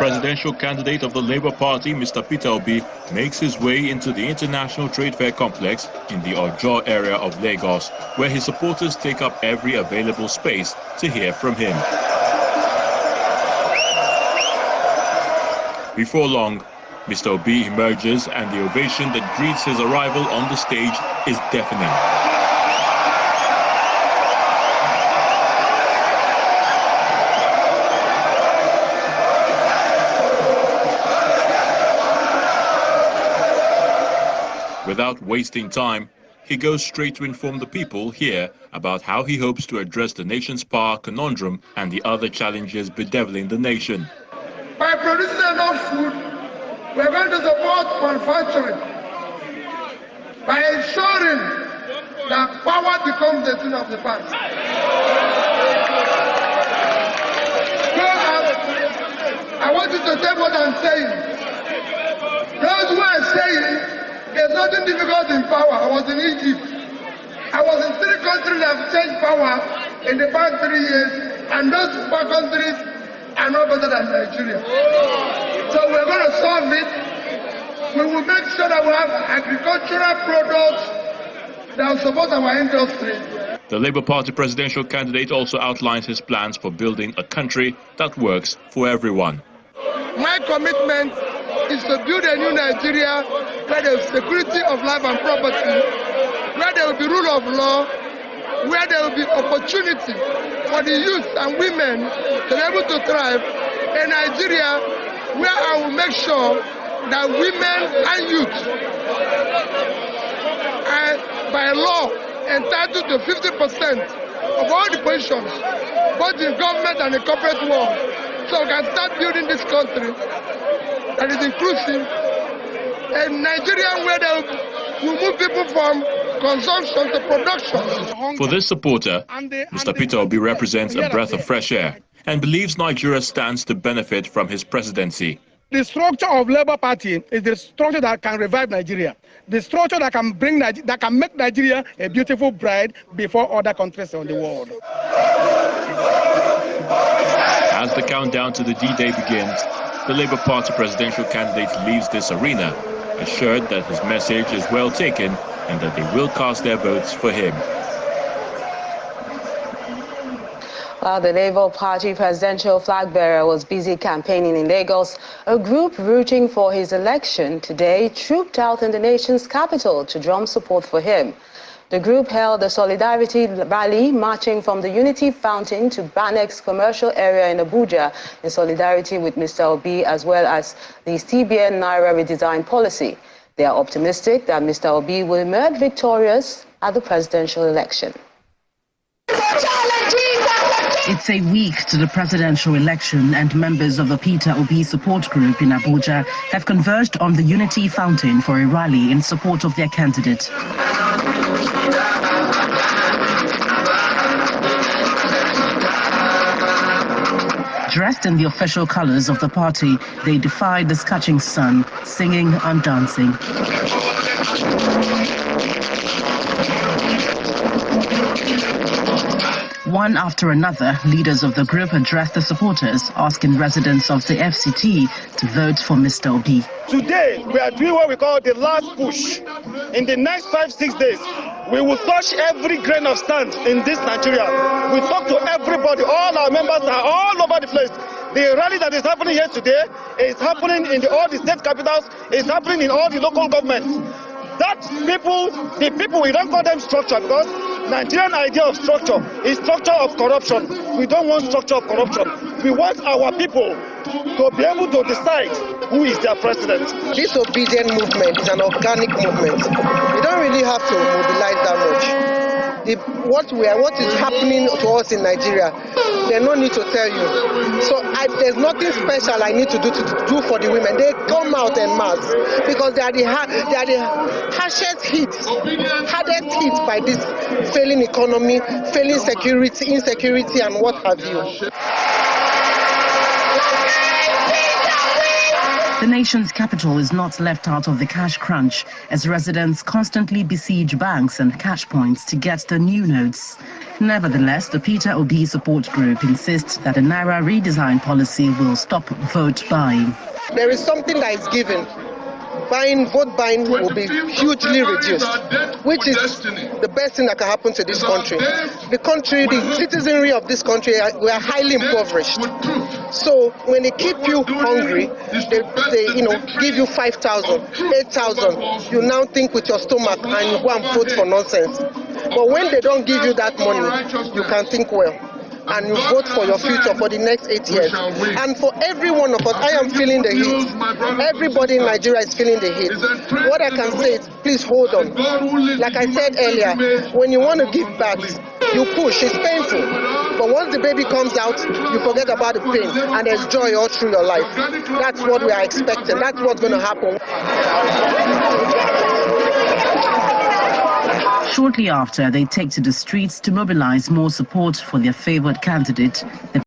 presidential candidate of the Labour Party, Mr. Peter Obi, makes his way into the International Trade Fair complex in the Ojo area of Lagos, where his supporters take up every available space to hear from him. Before long, Mr. Obi emerges and the ovation that greets his arrival on the stage is deafening. Without wasting time, he goes straight to inform the people here about how he hopes to address the nation's power conundrum and the other challenges bedeviling the nation. By producing enough food, we're going to support manufacturing. By ensuring that power becomes the thing of the past. So I want you to take what I'm saying. Those who are saying there's nothing difficult in power. I was in Egypt. I was in 3 countries that have changed power in the past 3 years, and those 4 countries are not better than Nigeria. So we're going to solve it. We will make sure that we have agricultural products that will support our industry. The Labour Party presidential candidate also outlines his plans for building a country that works for everyone. My commitment is to build a new Nigeria where there is security of life and property, where there will be rule of law, where there will be opportunity for the youth and women to be able to thrive. In Nigeria, where I will make sure that women and youth are by law entitled to 50% of all the positions, both in government and the corporate world. So we can start building this country that is inclusive, a Nigerian where they will move people from consumption to production. For this supporter, Mr. Peter Obi represents a breath of fresh air and believes Nigeria stands to benefit from his presidency. The structure of Labour Party is the structure that can revive Nigeria, the structure that can make Nigeria a beautiful bride before other countries in the world. As the countdown to the D-Day begins, the Labour Party presidential candidate leaves this arena, assured that his message is well taken and that they will cast their votes for him. While the Labour Party presidential flag bearer was busy campaigning in Lagos, a group rooting for his election today trooped out in the nation's capital to drum support for him. The group held a solidarity rally marching from the Unity Fountain to Banex commercial area in Abuja in solidarity with Mr. Obi as well as the CBN Naira redesign policy. They are optimistic that Mr. Obi will emerge victorious at the presidential election. It's a week to the presidential election and members of the Peter Obi support group in Abuja have converged on the Unity Fountain for a rally in support of their candidate. Dressed in the official colors of the party, they defied the scorching sun, singing and dancing. One after another, leaders of the group addressed the supporters, asking residents of the FCT to vote for Mr. Obi. Today, we are doing what we call the last push. In the next 5-6 days, we will touch every grain of sand in this Nigeria. We talk to everybody. All our members are all over the place. The rally that is happening here today is happening in all the state capitals, it's happening in all the local governments. The people, we don't call them structure because Nigerian idea of structure is structure of corruption. We don't want structure of corruption. We want our people to be able to decide who is their president. This obedient movement is an organic movement. We don't really have to mobilize that much. What is happening to us in Nigeria, there's no need to tell you. So there's nothing special I need to do for the women. They come out en masse because they are the hardest hit by this failing economy, failing security, insecurity, and what have you. The nation's capital is not left out of the cash crunch as residents constantly besiege banks and cash points to get the new notes. Nevertheless, the Peter Obi support group insists that the Naira redesign policy will stop vote buying. There is something that is given. Vote buying will be hugely reduced, which is the best thing that can happen to this country. The citizenry of this country, we are highly impoverished. So when they keep you hungry, they give you 5,000, 8,000. You now think with your stomach and you go and vote for nonsense. But when they don't give you that money, you can think well. And you vote for your future for the next 8 years. And for every one of us, I am feeling the heat. Everybody in Nigeria is feeling the heat. What I can say is, please hold on. Like I said earlier, when you want to give back, you push, it's painful. But once the baby comes out, you forget about the pain and there's joy all through your life. That's what we are expecting. That's what's going to happen. Shortly after, they take to the streets to mobilize more support for their favored candidate.